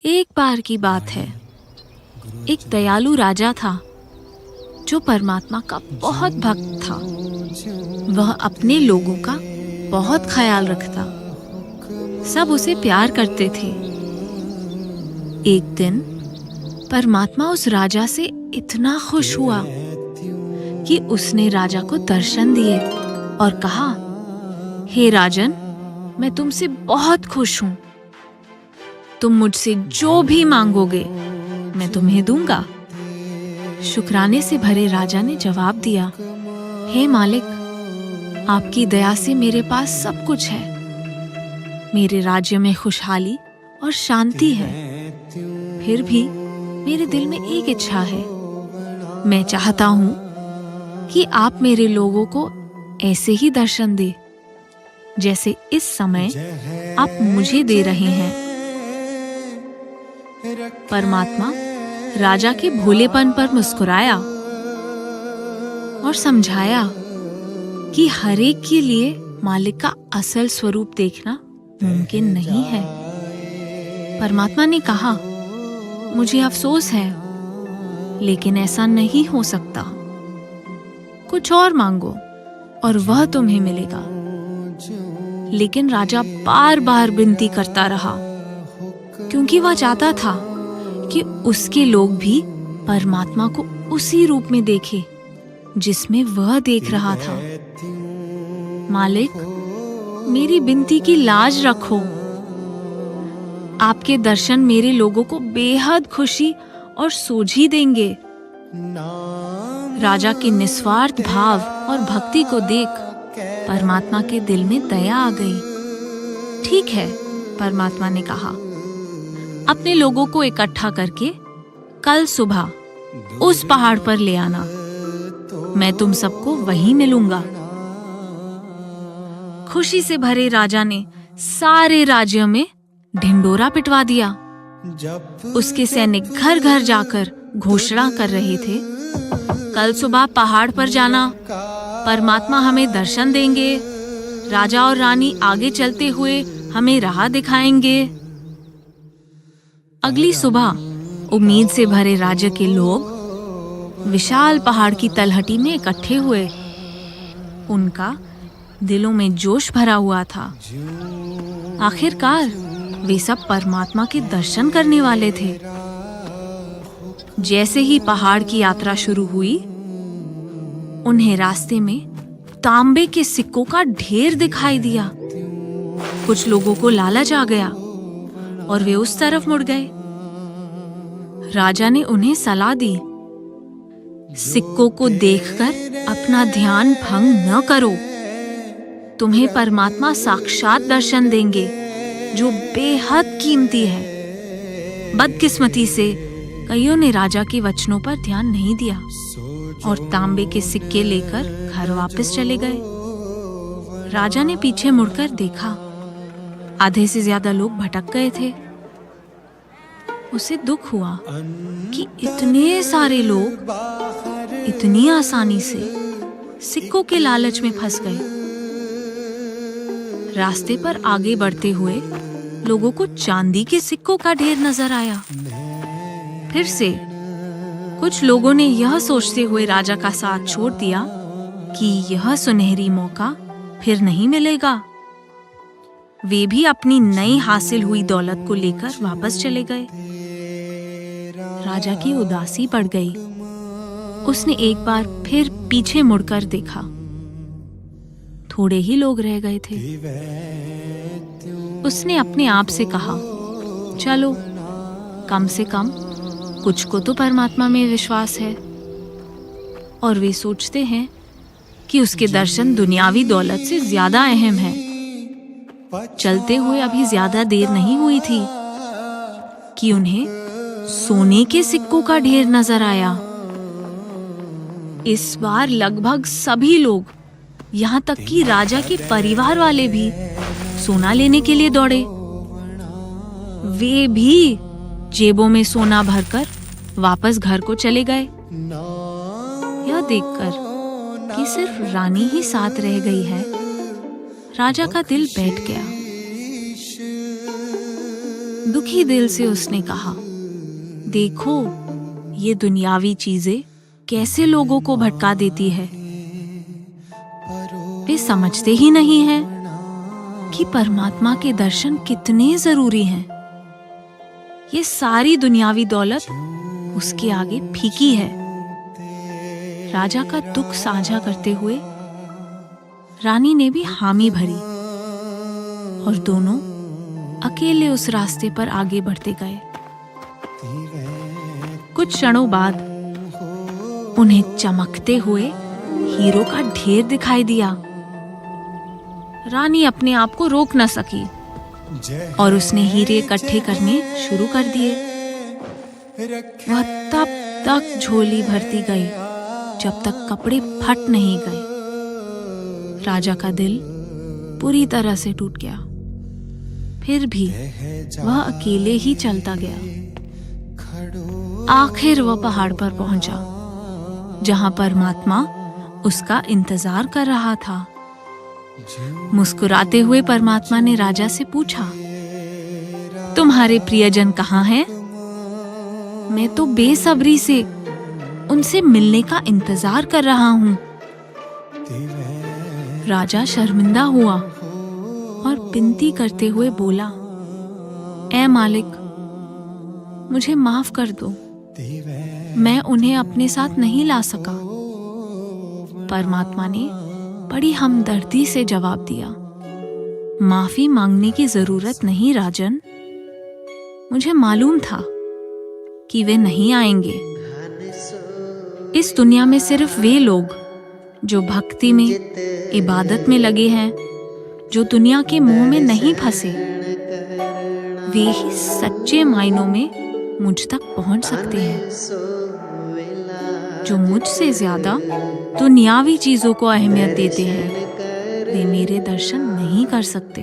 एक बार की बात है, एक दयालु राजा था जो परमात्मा का बहुत भक्त था। वह अपने लोगों का बहुत ख्याल रखता, सब उसे प्यार करते थे। एक दिन परमात्मा उस राजा से इतना खुश हुआ कि उसने राजा को दर्शन दिए और कहा, हे राजन, मैं तुमसे बहुत खुश हूं। तुम मुझसे जो भी मांगोगे मैं तुम्हें दूंगा। शुक्राने से भरे राजा ने जवाब दिया, हे मालिक, आपकी दया से मेरे पास सब कुछ है। मेरे राज्य में खुशहाली और शांति है। फिर भी मेरे दिल में एक इच्छा है। मैं चाहता हूं कि आप मेरे लोगों को ऐसे ही दर्शन दे जैसे इस समय आप मुझे दे रहे हैं। परमात्मा राजा के भोलेपन पर मुस्कुराया और समझाया कि हर एक के लिए मालिक का असल स्वरूप देखना मुमकिन नहीं है। परमात्मा ने कहा, मुझे अफसोस है, लेकिन ऐसा नहीं हो सकता। कुछ और मांगो और वह तुम्हें मिलेगा। लेकिन राजा बार बार विनती करता रहा, क्योंकि वह चाहता था कि उसके लोग भी परमात्मा को उसी रूप में देखें जिसमें वह देख रहा था। मालिक, मेरी विनती की लाज रखो। आपके दर्शन मेरे लोगों को बेहद खुशी और सोझी देंगे। राजा के निस्वार्थ भाव और भक्ति को देख परमात्मा के दिल में दया आ गई। ठीक है, परमात्मा ने कहा, अपने लोगों को इकट्ठा करके कल सुबह उस पहाड़ पर ले आना। मैं तुम सबको वहीं मिलूंगा। खुशी से भरे राजा ने सारे राज्य में ढिंडोरा पिटवा दिया। उसके सैनिक घर घर जाकर घोषणा कर रहे थे, कल सुबह पहाड़ पर जाना, परमात्मा हमें दर्शन देंगे। राजा और रानी आगे चलते हुए हमें राह दिखाएंगे। अगली सुबह उम्मीद से भरे राज्य के लोग विशाल पहाड़ की तलहटी में इकट्ठे हुए। उनका दिलों में जोश भरा हुआ था। आखिरकार वे सब परमात्मा के दर्शन करने वाले थे। जैसे ही पहाड़ की यात्रा शुरू हुई, उन्हें रास्ते में तांबे के सिक्कों का ढेर दिखाई दिया। कुछ लोगों को लालच आ गया और वे उस तरफ मुड़ गए। राजा ने उन्हें सलाह दी, सिक्कों को देखकर अपना ध्यान भंग न करो। तुम्हें परमात्मा साक्षात दर्शन देंगे जो बेहद कीमती है। बदकिस्मती से कईयों ने राजा के वचनों पर ध्यान नहीं दिया और तांबे के सिक्के लेकर घर वापस चले गए। राजा ने पीछे मुड़कर देखा, आधे से ज्यादा लोग भटक गए थे। उसे दुख हुआ कि इतने सारे लोग इतनी आसानी से सिक्कों के लालच में फंस गए। रास्ते पर आगे बढ़ते हुए लोगों को चांदी के सिक्कों का ढेर नजर आया। फिर से कुछ लोगों ने यह सोचते हुए राजा का साथ छोड़ दिया कि यह सुनहरी मौका फिर नहीं मिलेगा। वे भी अपनी नई हासिल हुई दौलत को लेकर वापस चले गए। राजा की उदासी बढ़ गई। उसने एक बार फिर पीछे मुड़कर देखा। थोड़े ही लोग रह गए थे। उसने अपने आप से कहा, चलो, कम से कम कुछ को तो परमात्मा में विश्वास है और वे सोचते हैं कि उसके दर्शन दुनियावी दौलत से ज्यादा अहम है। चलते हुए अभी ज्यादा देर नहीं हुई थी कि उन्हें सोने के सिक्कों का ढेर नजर आया। इस बार लगभग सभी लोग, यहाँ तक कि राजा के परिवार वाले भी सोना लेने के लिए दौड़े। वे भी जेबों में सोना भरकर वापस घर को चले गए। यह देखकर कि सिर्फ रानी ही साथ रह गई है, राजा का दिल बैठ गया। दुखी दिल से उसने कहा, देखो ये दुनियावी चीजें कैसे लोगों को भटका देती है। वे समझते ही नहीं हैं कि परमात्मा के दर्शन कितने जरूरी हैं। ये सारी दुनियावी दौलत उसके आगे फीकी है। राजा का दुख साझा करते हुए रानी ने भी हामी भरी और दोनों अकेले उस रास्ते पर आगे बढ़ते गए। कुछ क्षणों बाद उन्हें चमकते हुए हीरो का ढेर दिखाई दिया। रानी अपने आप को रोक न सकी और उसने हीरे इकट्ठे करने शुरू कर दिए। वह तब तक झोली भरती गई जब तक कपड़े फट नहीं गए। राजा का दिल पूरी तरह से टूट गया। फिर भी वह अकेले ही चलता गया। आखिर वह पहाड़ पर पहुंचा जहां परमात्मा उसका इंतजार कर रहा था। मुस्कुराते हुए परमात्मा ने राजा से पूछा, तुम्हारे प्रियजन कहाँ हैं? मैं तो बेसब्री से उनसे मिलने का इंतजार कर रहा हूं। राजा शर्मिंदा हुआ और विनती करते हुए बोला, ऐ मालिक, मुझे माफ कर दो, मैं उन्हें अपने साथ नहीं ला सका। परमात्मा ने बड़ी हमदर्दी से जवाब दिया, माफी मांगने की जरूरत नहीं राजन, मुझे मालूम था कि वे नहीं आएंगे। इस दुनिया में सिर्फ वे लोग जो भक्ति में, इबादत में लगे हैं, जो दुनिया के मोह में नहीं फंसे, वे ही सच्चे मायनों में मुझ तक पहुंच सकते हैं। जो मुझसे ज्यादा दुनियावी चीजों को अहमियत देते हैं, वे मेरे दर्शन नहीं कर सकते।